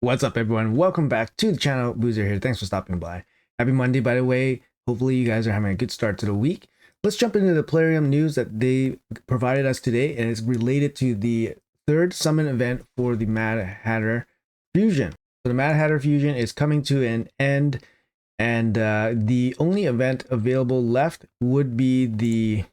What's up, everyone? Welcome back to the channel. Boozer here. Thanks for stopping by. Happy Monday, by the way. Hopefully you guys are having a good start to the week. Let's jump into the Plarium news that they provided us today, and it's related to the third summon event for the Mad Hatter Fusion. So the Mad Hatter Fusion is coming to an end, and the only event available left would be the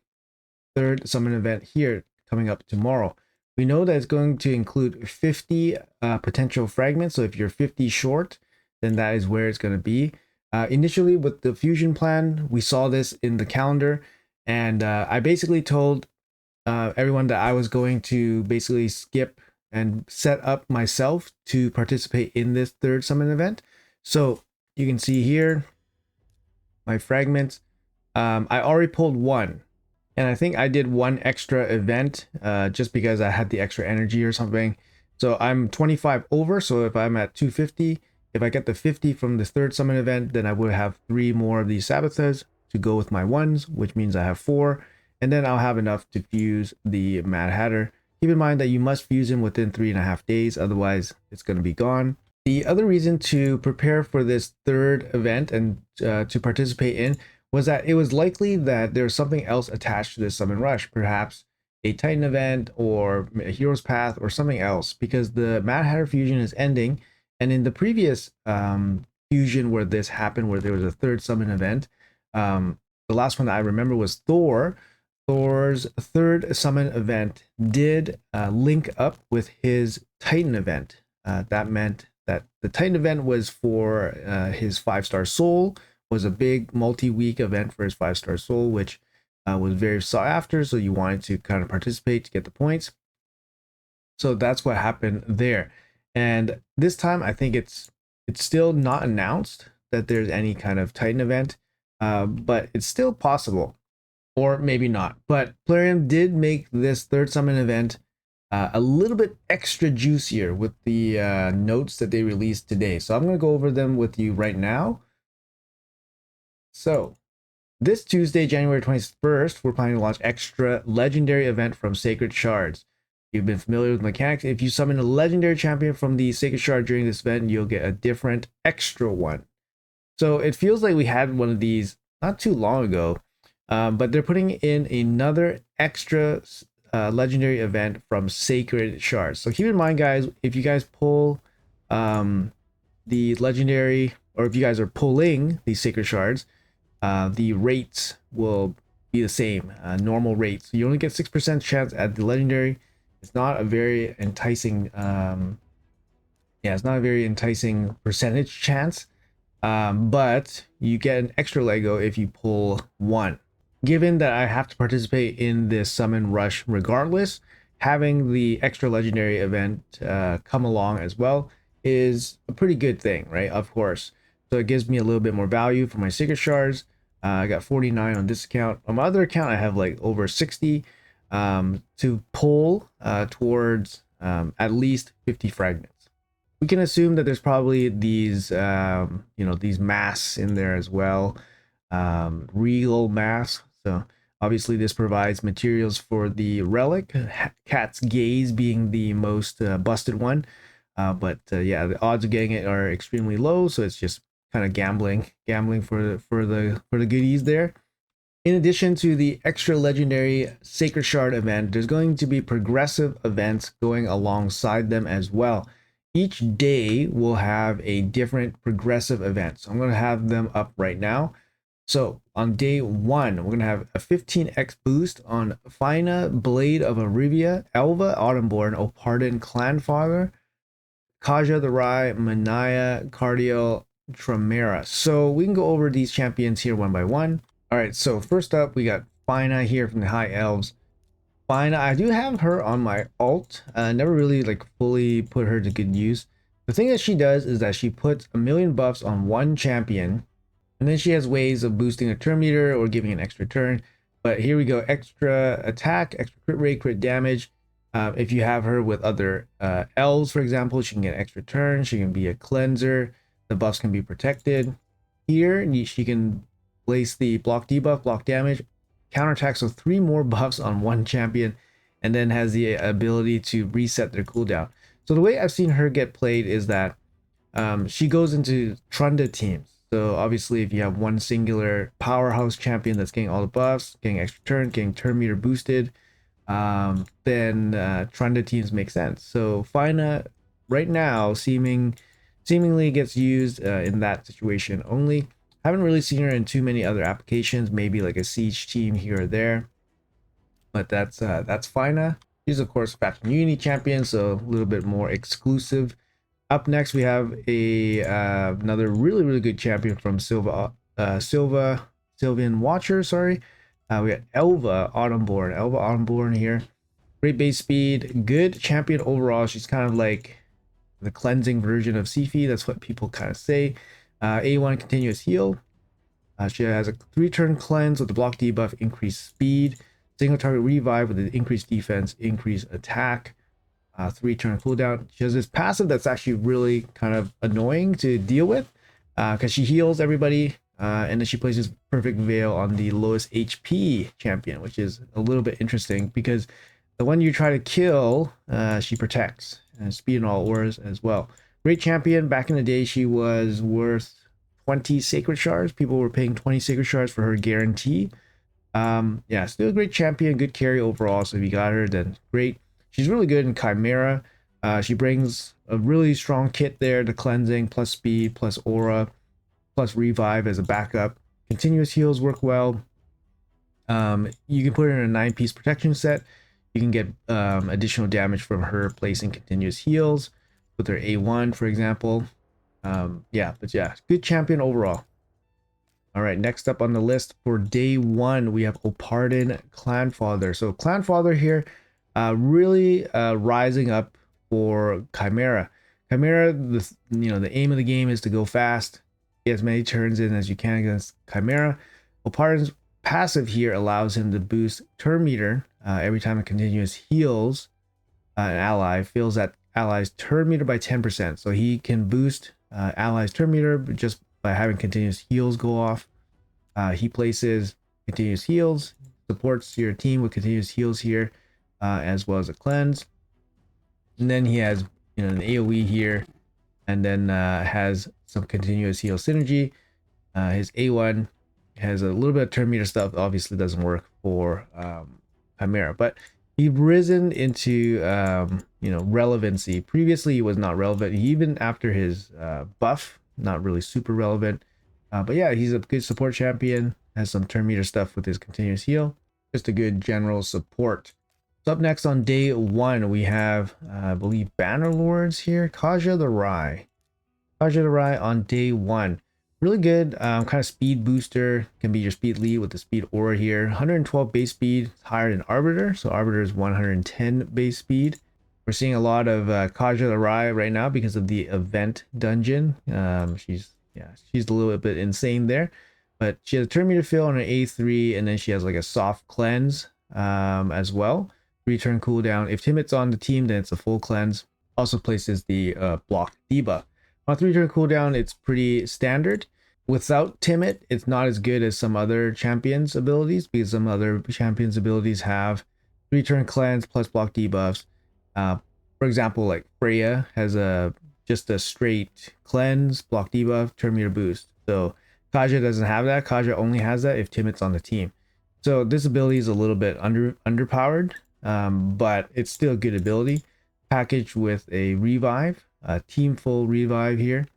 third summon event here coming up tomorrow. We know that it's going to include 50 potential fragments. So if you're 50 short, then that is where it's going to be. Initially, with the fusion plan, we saw this in the calendar, and I basically told everyone that I was going to basically skip and set up myself to participate in this third summon event. So you can see here my fragments. I already pulled one. And I think I did one extra event just because I had the extra energy or something. So I'm 25 over. So if I'm at 250, if I get the 50 from the third summon event, then I would have 3 more of these Sabbathas to go with my ones, which means I have 4. And then I'll have enough to fuse the Mad Hatter. Keep in mind that you must fuse him within 3.5 days. Otherwise, it's going to be gone. The other reason to prepare for this third event and to participate in was that it was likely that there's something else attached to this summon rush, perhaps a Titan event or a Hero's Path or something else, because the Mad Hatter fusion is ending. And in the previous fusion where this happened, where there was a third summon event, the last one that I remember was Thor. Thor's third summon event did link up with his Titan event. That meant that the Titan event was for his 5-star soul, was a big multi-week event for his 5-star soul, which was very sought after. So you wanted to kind of participate to get the points. So that's what happened there. And this time, I think it's still not announced that there's any kind of Titan event, but it's still possible, or maybe not. But Plarium did make this third summon event a little bit extra juicier with the notes that they released today. So I'm going to go over them with you right now. So this Tuesday, January 21st, we're planning to launch extra legendary event from Sacred Shards. You've been familiar with mechanics. If you summon a legendary champion from the Sacred Shard during this event, you'll get a different extra one. So it feels like we had one of these not too long ago, but they're putting in another extra legendary event from Sacred Shards. So keep in mind, guys, if you guys pull the legendary, or if you guys are pulling these Sacred Shards, the rates will be the same, normal rates. So you only get 6% chance at the legendary. It's not a very enticing, it's not a very enticing percentage chance, but you get an extra Lego if you pull one. Given that I have to participate in this summon rush regardless, having the extra legendary event come along as well is a pretty good thing, right? Of course. So it gives me a little bit more value for my Sacred Shards. I got 49 on this account. On my other account, I have like over 60 to pull towards at least 50 fragments. We can assume that there's probably these, these masks in there as well, regal masks. So obviously this provides materials for the relic, Cat's Gaze being the most busted one. But yeah, the odds of getting it are extremely low, so it's just kind of gambling for the goodies there. In addition to the extra legendary Sacred Shard event, there's going to be progressive events going alongside them as well. Each day will have a different progressive event. So I'm going to have them up right now. So on day 1, we're going to have a 15x boost on Fina, Blade of Arivia, Elva, Autumnborn, Opardon, Clanfather, Kaja the Rye, Manaya, Cardio, Tremera. So we can go over these champions here one by one. All right, so first up, we got Fina here from the High Elves. Fina, I do have her on my alt. Never really like fully put her to good use. The thing that she does is that she puts a million buffs on one champion, and then she has ways of boosting a turn meter or giving an extra turn. But here we go, extra attack, extra crit rate, crit damage. If you have her with other elves, for example, she can get an extra turn. She can be a cleanser. The buffs can be protected. Here, she can place the block debuff, block damage, counterattack, so 3 more buffs on one champion, and then has the ability to reset their cooldown. So the way I've seen her get played is that She goes into Trunda teams. So obviously, if you have one singular powerhouse champion that's getting all the buffs, getting extra turn, getting turn meter boosted, then Trunda teams make sense. So Fina right now seemingly gets used in that situation only. Haven't really seen her in too many other applications, maybe like a siege team here or there. But that's Fina. She's of course faction unity champion, so a little bit more exclusive. Up next, we have a another really good champion from Sylvan Watcher. Sorry, we got Elva Autumnborn. Elva Autumnborn here. Great base speed, good champion overall. She's kind of like the cleansing version of Sifi. That's what people kind of say. A1 continuous heal. She has a 3-turn cleanse with the block debuff, increased speed. Single target revive with the increased defense, increased attack. 3-turn cooldown. She has this passive that's actually really kind of annoying to deal with because she heals everybody and then she places perfect veil on the lowest HP champion, which is a little bit interesting because the one you try to kill, she protects, and speed and all auras as well. Great champion. Back in the day, she was worth 20 sacred shards. People were paying 20 sacred shards for her guarantee. Yeah, still a great champion, good carry overall. So if you got her, then great. She's really good in Chimera. She brings a really strong kit there, the cleansing, plus speed, plus aura, plus revive as a backup. Continuous heals work well. You can put her in a 9-piece protection set. You can get additional damage from her placing continuous heals with her A1, for example. Yeah, good champion overall. All right, next up on the list for day 1, we have Opardin Clanfather. So Clanfather here, really rising up for Chimera. Chimera, the aim of the game is to go fast, get as many turns in as you can against Chimera. Opardin's passive here allows him to boost turn meter every time a continuous heals an ally, fills that ally's turn meter by 10%. So he can boost ally's turn meter just by having continuous heals go off. He places continuous heals, supports your team with continuous heals here, as well as a cleanse. And then he has an AoE here, and then has some continuous heal synergy. His A1 has a little bit of turn meter stuff. Obviously doesn't work for Chimera, but he's risen into relevancy. Previously he was not relevant. Even after his buff, not really super relevant. But yeah, he's a good support champion. Has some turn meter stuff with his continuous heal. Just a good general support. So up next on day 1, we have, I believe, Banner Lords here. Kaja the Rye. Kaja the Rye on day 1. Really good kind of speed booster. Can be your speed lead with the speed aura here. 112 base speed, higher than Arbiter. So Arbiter is 110 base speed. We're seeing a lot of Kaja the Rye right now because of the event dungeon. She's a little bit insane there. But she has a turn meter fill on her A3, and then she has like a soft cleanse as well. 3-turn cooldown. If Timid's on the team, then it's a full cleanse. Also places the block debuff. On 3-turn cooldown, it's pretty standard. Without Timid, it's not as good as some other champions' abilities, because some other champions' abilities have 3-turn cleanse plus block debuffs. For example, like Freya has just a straight cleanse, block debuff, turn meter boost. So Kaja doesn't have that. Kaja only has that if Timid's on the team. So this ability is a little bit underpowered, but it's still a good ability. Packaged with a revive, a team full revive here,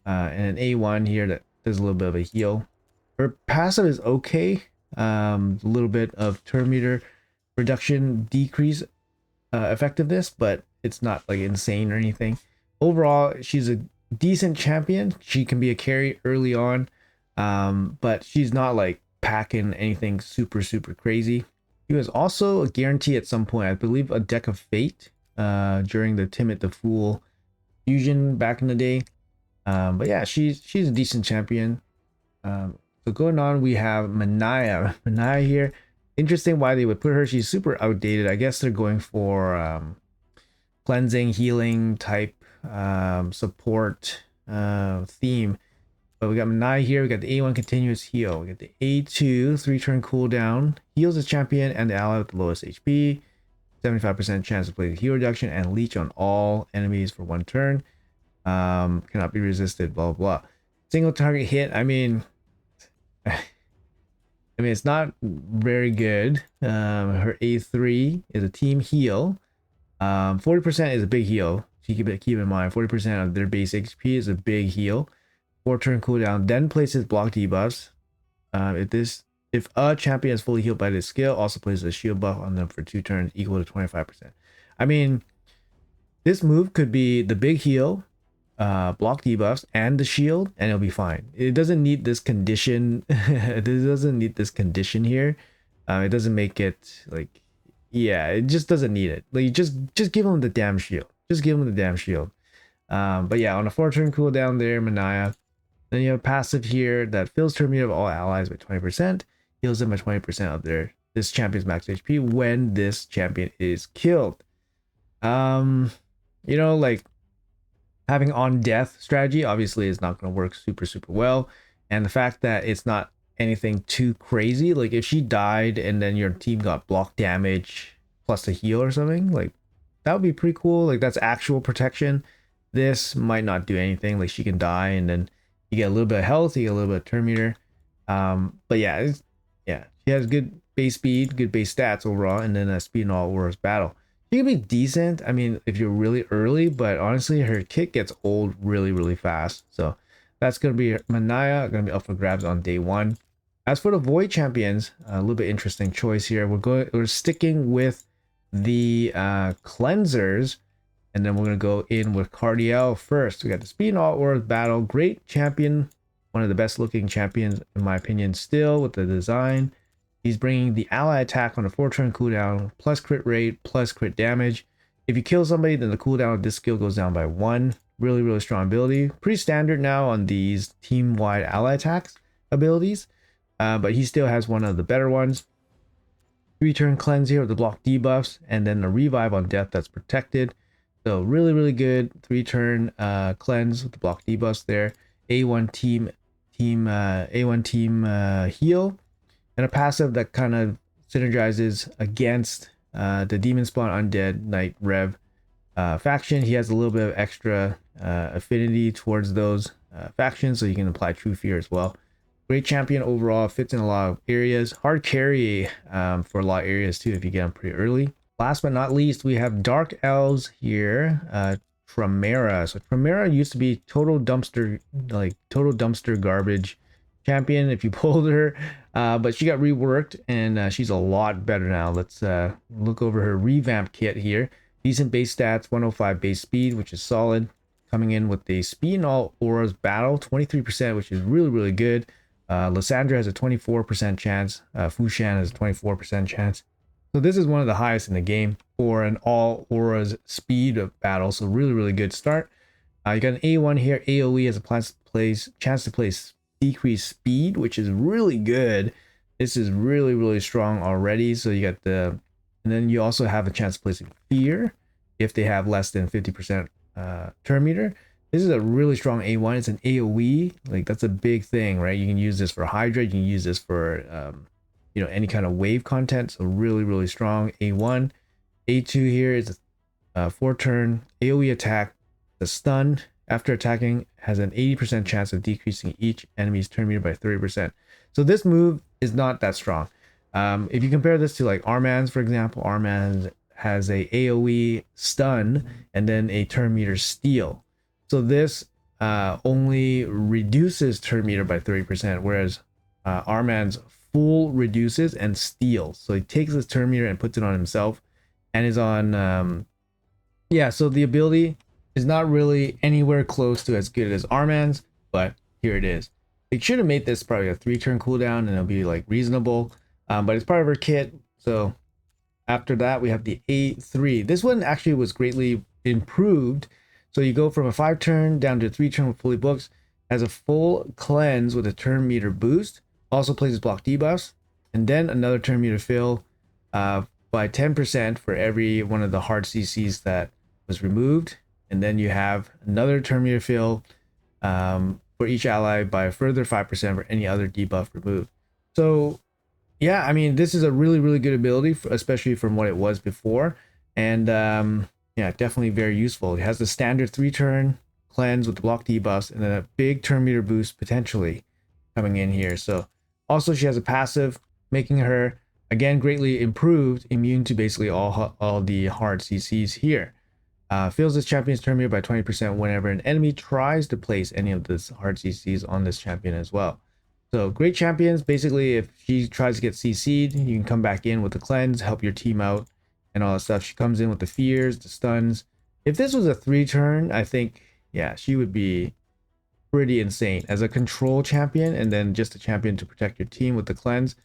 and an A1 here that does a little bit of a heal. Her passive is okay. A little bit of turn meter reduction decrease effectiveness, but it's not like insane or anything. Overall, she's a decent champion. She can be a carry early on, but she's not like packing anything super crazy. He was also a guarantee at some point, I believe, a deck of fate during the Timid the Fool fusion back in the day. But yeah, she's a decent champion. So going on, we have Manaya here. Interesting why they would put her. She's super outdated. I guess they're going for cleansing, healing type support theme. But we got Manaya here. We got the A1 continuous heal. We got the A2 3-turn cooldown. Heals the champion and the ally with the lowest HP. 75% chance to play the heal reduction and leech on all enemies for 1 turn. Cannot be resisted, blah blah blah. Single target hit, I mean it's not very good. Her A3 is a team heal. 40% is a big heal. So you keep in mind 40% of their base HP is a big heal. 4-turn cooldown, then places block debuffs. If a champion is fully healed by this skill, also places a shield buff on them for 2 turns equal to 25%. I mean, this move could be the big heal, block debuffs, and the shield, and it'll be fine. It doesn't need this condition. It doesn't need this condition here. It doesn't make it like, yeah, it just doesn't need it. Like, just give him the damn shield. Just give him the damn shield. But yeah, on a 4-turn cooldown there, Manaya. Then you have a passive here that fills turn meter of all allies by 20%, heals them by 20% of this champion's max HP when this champion is killed. You know, like, having on death strategy obviously is not going to work super well, and the fact that it's not anything too crazy, like if she died and then your team got block damage plus a heal or something, like that would be pretty cool. Like, that's actual protection. This might not do anything. Like, she can die and then you get a little bit of health, you get a little bit of turn meter. But yeah, she has good base speed, good base stats overall, and then a speed in all auras battle. She can be decent, I mean, if you're really early, but honestly, her kit gets old really fast. So that's going to be Manaya, going to be up for grabs on day 1. As for the Void champions, a little bit interesting choice here. We're sticking with the cleansers, and then we're going to go in with Cardiel first. We got the speed and all auras battle. Great champion, one of the best looking champions in my opinion still with the design. He's bringing the ally attack on a 4-turn cooldown, plus crit rate, plus crit damage. If you kill somebody, then the cooldown of this skill goes down by 1. Really strong ability. Pretty standard now on these team-wide ally attacks abilities, but he still has one of the better ones. 3-turn cleanse here with the block debuffs, and then a revive on death that's protected. So really good 3-turn cleanse with the block debuffs there. A1 team heal. And a passive that kind of synergizes against the Demon Spawn Undead Knight Rev faction. He has a little bit of extra affinity towards those factions, so you can apply True Fear as well. Great champion overall, fits in a lot of areas. Hard carry for a lot of areas too if you get him pretty early. Last but not least, we have Dark Elves here. Tremera. So Tremera used to be total dumpster garbage champion if you pulled her, but she got reworked and she's a lot better now. Let's look over her revamp kit here. Decent base stats, 105 base speed, which is solid. Coming in with the speed in all auras battle, 23%, which is really good. Lysandra has a 24% chance. Fushan has a 24% chance. So this is one of the highest in the game for an all auras speed battle. So really good start. You got an A1 here. AoE has a chance to place decreased speed, which is really good. This is really strong already. So you got and then you also have a chance of placing fear if they have less than 50% turn meter. This is a really strong A1. It's an AoE, like that's a big thing, right? You can use this for Hydra, you can use this for any kind of wave content. So really strong A1. A2 here is a 4-turn AoE attack. The stun after attacking has an 80% chance of decreasing each enemy's turn meter by 30%. So this move is not that strong. If you compare this to like Arman's, for example, Arman's has a AoE stun and then a turn meter steal. So this only reduces turn meter by 30%, whereas Arman's full reduces and steals. So he takes his turn meter and puts it on himself and is on so the ability is not really anywhere close to as good as Arman's, but here it is. They should have made this probably a 3-turn cooldown and it'll be like reasonable, but it's part of her kit. So after that we have the A3. This one actually was greatly improved. So you go from a 5-turn down to a 3-turn with fully books, has a full cleanse with a turn meter boost, also places block debuffs, and then another turn meter fill by 10% for every one of the hard CCs that was removed. And then you have another turn meter fill for each ally by a further 5% for any other debuff removed. So yeah, I mean, this is a really good ability, especially from what it was before. And yeah, definitely very useful. It has the standard 3-turn cleanse with the block debuffs, and then a big turn meter boost potentially coming in here. So also she has a passive, making her again greatly improved, immune to basically all the hard CCs here. Fills this champion's turn meter by 20% whenever an enemy tries to place any of this hard CCs on this champion as well. So great champions. Basically, if she tries to get CC'd, you can come back in with the cleanse, help your team out, and all that stuff. She comes in with the fears, the stuns. If this was a 3-turn, I think, yeah, she would be pretty insane as a control champion, and then just a champion to protect your team with the cleanse.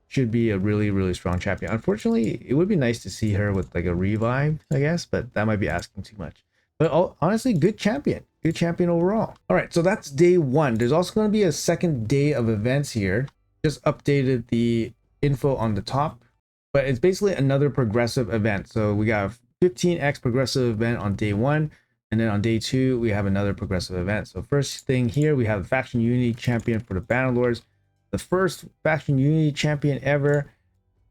Should be a really, really strong champion. Unfortunately, it would be nice to see her with like a revive, I guess, but that might be asking too much. But honestly, good champion overall. All right, so that's day 1. There's also going to be a second day of events here. Just updated the info on the top, but it's basically another progressive event. So we got a 15x progressive event on day 1, and then on day 2 we have another progressive event. So first thing here, we have the faction unity champion for the Bannerlords, the first faction unity champion ever,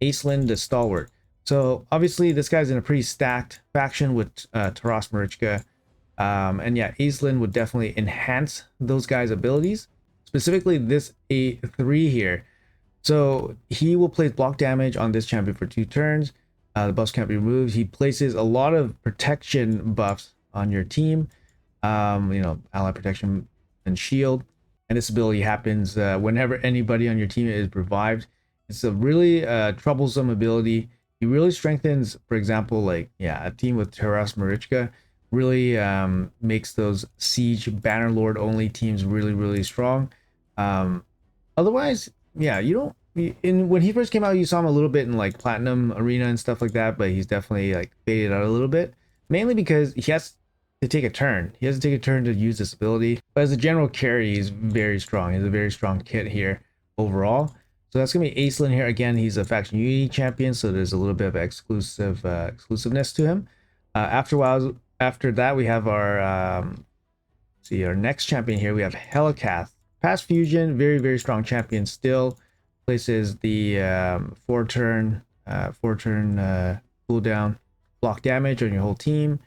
Acelin the Stalwart. So obviously this guy's in a pretty stacked faction with Taras Marichka. And yeah, Acelin would definitely enhance those guys' abilities, specifically this A3 here. So he will place block damage on this champion for 2 turns. The buffs can't be removed. He places a lot of protection buffs on your team, ally protection and shield. And this ability happens whenever anybody on your team is revived. It's a really troublesome ability. He really strengthens, for example, like, yeah, a team with Taras Marichka really makes those siege Bannerlord only teams really, really strong. Otherwise, yeah, you don't. When he first came out, you saw him a little bit in like Platinum Arena and stuff like that, but he's definitely like faded out a little bit, mainly because he has to take a turn. He has to take a turn to use this ability. But as a general carry, he's very strong. He's a very strong kit here overall. So that's gonna be Acelin here. Again, he's a faction unity champion, so there's a little bit of exclusiveness to him. After that, we have our our next champion here. We have Helikath. Past fusion, very, very strong champion still. Places the 4-turn cooldown block damage on your whole team.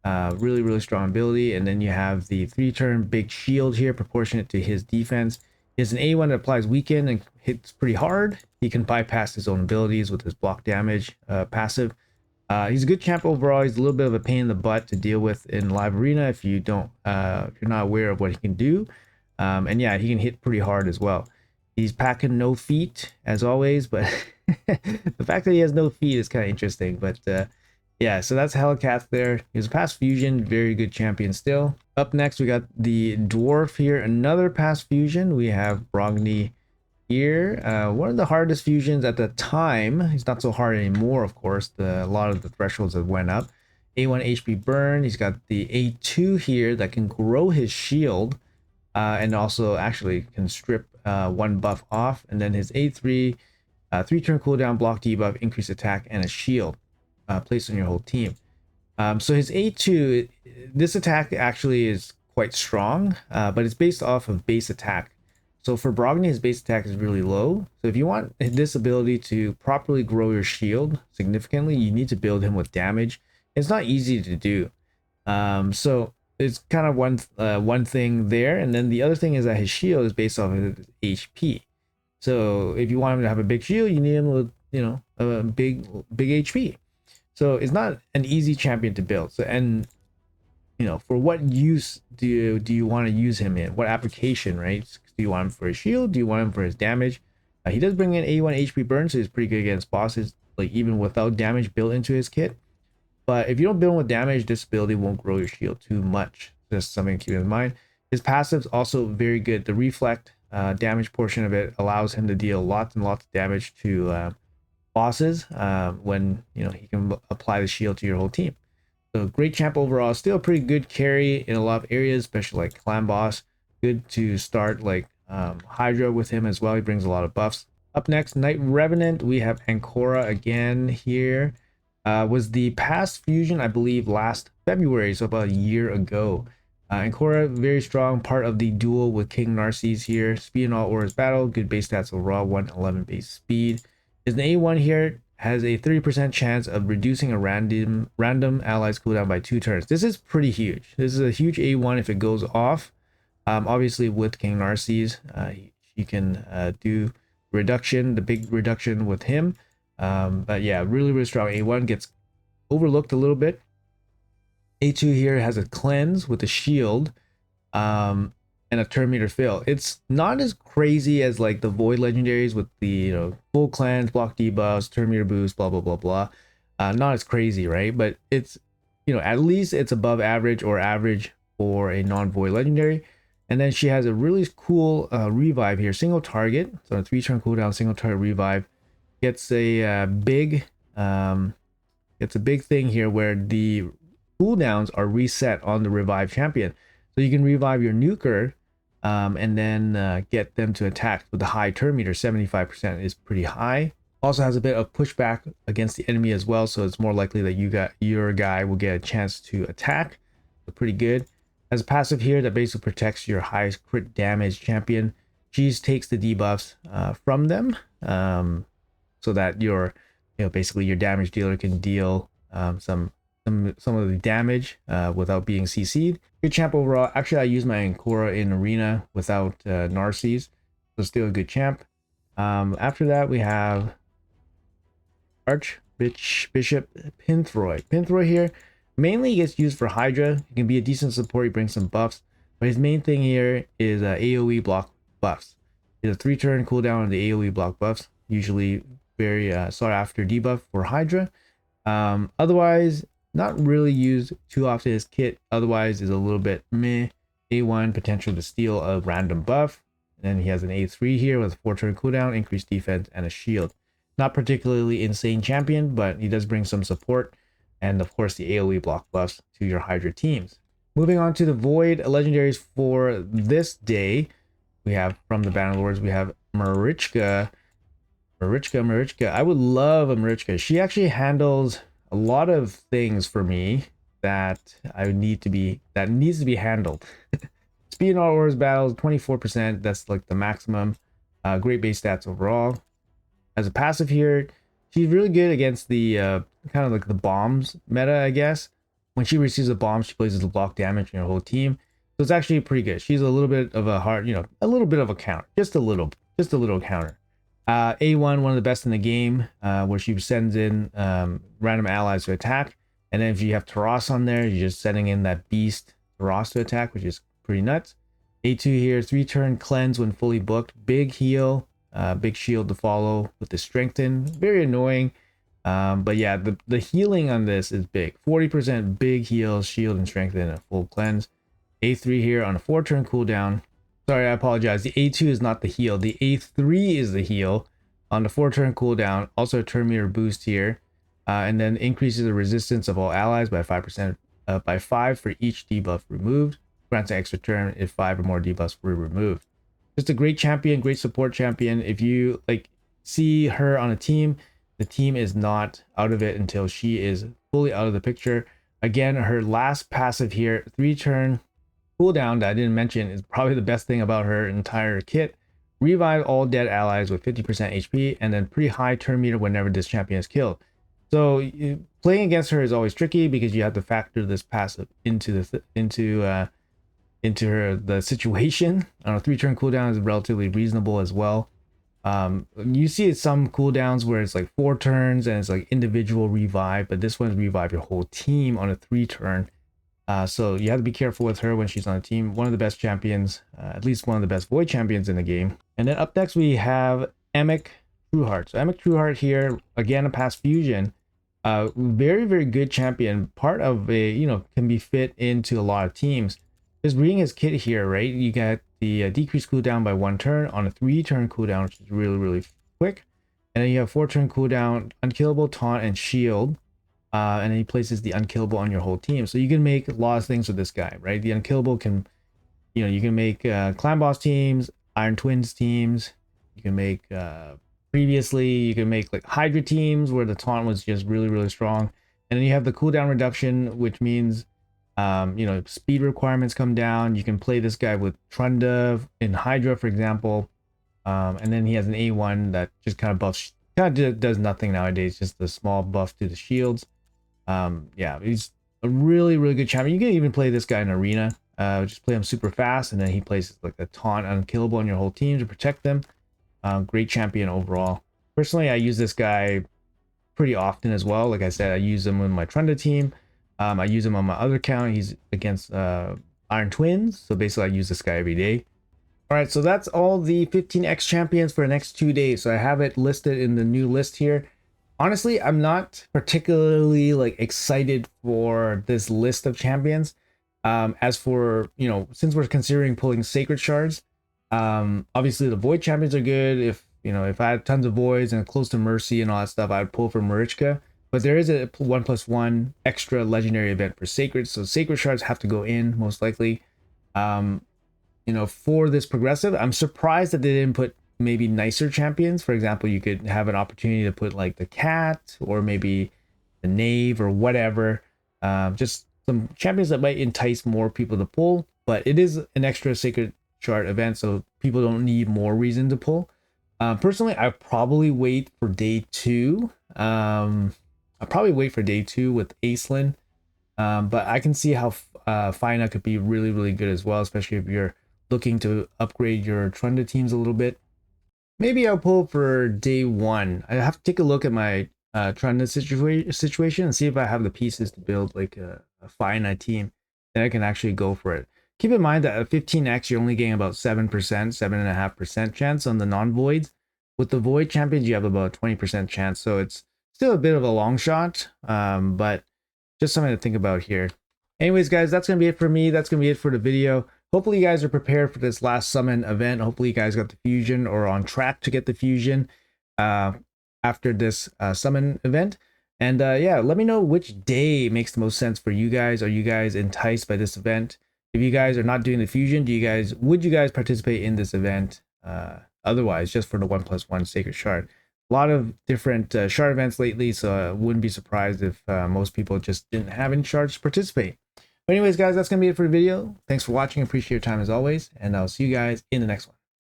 Really, really strong ability. And then you have the 3-turn big shield here, proportionate to his defense. He has an A1 that applies weaken and hits pretty hard. He can bypass his own abilities with his block damage passive. He's a good champ overall. He's a little bit of a pain in the butt to deal with in live arena if you don't, if you're not aware of what he can do. And yeah, he can hit pretty hard as well. He's packing no feet as always, but the fact that he has no feet is kind of interesting. But yeah, so that's Helikath there. He's a past fusion, very good champion still. Up next, we got the dwarf here, another past fusion. We have Brogni here. One of the hardest fusions at the time. He's not so hard anymore, of course. A lot of the thresholds have went up. A1 HP burn. He's got the A2 here that can grow his shield, and also actually can strip 1 buff off. And then his A3, 3-turn cooldown, block debuff, increase attack, and a shield placed on your whole team. So his A2, this attack actually is quite strong, but it's based off of base attack. So for Brogni, his base attack is really low. So if you want this ability to properly grow your shield significantly, you need to build him with damage. It's not easy to do. So it's kind of one thing there. And then the other thing is that his shield is based off of his HP. So if you want him to have a big shield, you need him with, a big HP. So it's not an easy champion to build. So, and for what use do you want to use him in? What application, right? Do you want him for his shield? Do you want him for his damage? He does bring in A1 HP burn, so he's pretty good against bosses, like even without damage built into his kit. But if you don't build him with damage, this ability won't grow your shield too much. Just something to keep in mind. His passive's also very good. The reflect damage portion of it allows him to deal lots and lots of damage to bosses when he can apply the shield to your whole team. So great champ overall. Still a pretty good carry in a lot of areas, especially like clan boss. Good to start like Hydra with him as well. He brings a lot of buffs. Up next, Knight Revenant. We have Anora again here. Was the past fusion, I believe, last February, so about a year ago. Anora, very strong, part of the duel with King Narses here. Speed in all auras battle, good base stats overall, 111 base speed. Is an A1 here. has a 30% chance of reducing a random ally's cooldown by 2 turns. This is pretty huge. This is a huge A1 if it goes off. Obviously with King Narses, you can do reduction, the big reduction with him. But yeah, really, really strong. A1 gets overlooked a little bit. A2 here has a cleanse with a shield, and a turn meter fill. It's not as crazy as like the void legendaries with the full cleanse, block debuffs, turn meter boost, blah blah blah blah. Not as crazy, right? But it's at least it's above average or average for a non-void legendary. And then she has a really cool revive here, single target. So a 3-turn cooldown, single target revive. Gets a big thing here where the cooldowns are reset on the revive champion. So you can revive your nuker and then get them to attack with the high turn meter. 75% is pretty high. Also has a bit of pushback against the enemy as well, so it's more likely that your guy will get a chance to attack. So pretty good. Has a passive here that basically protects your highest crit damage champion. She takes the debuffs from them, so that your basically your damage dealer can deal some of the damage without being CC'd. Good champ overall. Actually, I use my Anora in arena without Narses, so still a good champ. After that, we have Archbishop Penroy. Penroy here mainly gets used for Hydra. He can be a decent support. He brings some buffs, but his main thing here is AoE block buffs. He has a 3-turn cooldown on the AoE block buffs, usually very sought after debuff for Hydra. Otherwise, not really used too often. His kit otherwise is a little bit meh. A1 potential to steal a random buff. And then he has an A3 here with a 4-turn cooldown, increased defense, and a shield. Not particularly insane champion, but he does bring some support. And of course, the AoE block buffs to your Hydra teams. Moving on to the Void legendaries for this day. We have from the Bannerlords, we have Marichka. I would love a Marichka. She actually handles a lot of things for me that needs to be handled. Speed in all orders battles, 24%. That's like the maximum. Great base stats overall. As a passive here, she's really good against the kind of like the bombs meta, I guess. When she receives a bomb, she places the block damage in her whole team. So it's actually pretty good. She's a little bit of a hard, a little bit of a counter. Just a little counter. A1, one of the best in the game, where she sends in random allies to attack. And then if you have Taras on there, you're just sending in that beast Taras to attack, which is pretty nuts. A2 here, 3-turn cleanse when fully booked. Big heal, big shield to follow with the strengthen. Very annoying. But yeah, the healing on this is big. 40% big heal, shield, and strengthen, and a full cleanse. A3 here on a 4-turn cooldown. Sorry, I apologize. The A2 is not the heal. The A3 is the heal on the 4-turn cooldown. Also a turn meter boost here. And then increases the resistance of all allies by 5%, by 5 for each debuff removed. Grants an extra turn if 5 or more debuffs were removed. Just a great champion, great support champion. If you see her on a team, the team is not out of it until she is fully out of the picture. Again, her last passive here, 3-turn cooldown that I didn't mention, is probably the best thing about her entire kit. Revive all dead allies with 50% HP, and then pretty high turn meter whenever this champion is killed. So playing against her is always tricky because you have to factor this passive into the situation. On a 3-turn cooldown is relatively reasonable as well. You see some cooldowns where it's like 4 turns and it's like individual revive, but this one's revive your whole team on a 3-turn. So you have to be careful with her when she's on a team. One of the best champions, at least one of the best void champions in the game. And then up next we have Imminent Truart. So Imminent Truart here, again a past fusion. Very, very good champion. Part of a, can be fit into a lot of teams. Just reading his kit here, right? You get the decreased cooldown by 1 turn on a 3-turn cooldown, which is really, really quick. And then you have 4-turn cooldown, unkillable, taunt, and shield. And then he places the unkillable on your whole team. So you can make a lot of things with this guy, right? The unkillable can, you can make clan boss teams, Iron Twins teams. You can make you can make like Hydra teams where the taunt was just really, really strong. And then you have the cooldown reduction, which means speed requirements come down. You can play this guy with Trunda in Hydra, for example. And then he has an A1 that just kind of buffs Kind of does nothing nowadays, just a small buff to the shields. Yeah, he's a really, really good champion. You can even play this guy in arena. Just play him super fast, and then he plays like a taunt unkillable on your whole team to protect them. Great champion overall. Personally, I use this guy pretty often as well. Like I said, I use him with my Trunda team. I use him on my other account. He's against Iron Twins, so basically I use this guy every day. All right, so that's all the 15x champions for the next 2 days. So I have it listed in the new list here. Honestly, I'm not particularly like excited for this list of champions. As for, you know, since we're considering pulling sacred shards, obviously the void champions are good. If, you know, if I had tons of voids and close to mercy and all that stuff, I'd pull for Marichka. But there is a 1+1 extra legendary event for sacred, so sacred shards have to go in most likely. You know, for this progressive, I'm surprised that they didn't put maybe nicer champions. For example, you could have an opportunity to put like the cat or maybe the knave or whatever. Just some champions that might entice more people to pull, but it is an extra sacred shard event, so people don't need more reason to pull. Personally, I probably wait for day 2. I'll probably wait for day 2 with Aislinn, but I can see how Fina could be really, really good as well, especially if you're looking to upgrade your Trunda teams a little bit. Maybe I'll pull for day 1. I have to take a look at my Trunda situation and see if I have the pieces to build like a Fina team. Then I can actually go for it. Keep in mind that at 15x, you're only getting about 7%, 7.5% chance on the non-voids. With the void champions, you have about 20% chance. So it's still a bit of a long shot, but just something to think about here. Anyways, guys, that's going to be it for me. That's going to be it for the video. Hopefully you guys are prepared for this last summon event. Hopefully you guys got the fusion or on track to get the fusion after this summon event. And yeah, let me know which day makes the most sense for you guys. Are you guys enticed by this event? If you guys are not doing the fusion, would you guys participate in this event otherwise, just for the 1+1 sacred shard? A lot of different shard events lately, so I wouldn't be surprised if most people just didn't have any shards to participate. But anyways, guys, that's going to be it for the video. Thanks for watching. Appreciate your time as always, and I'll see you guys in the next one.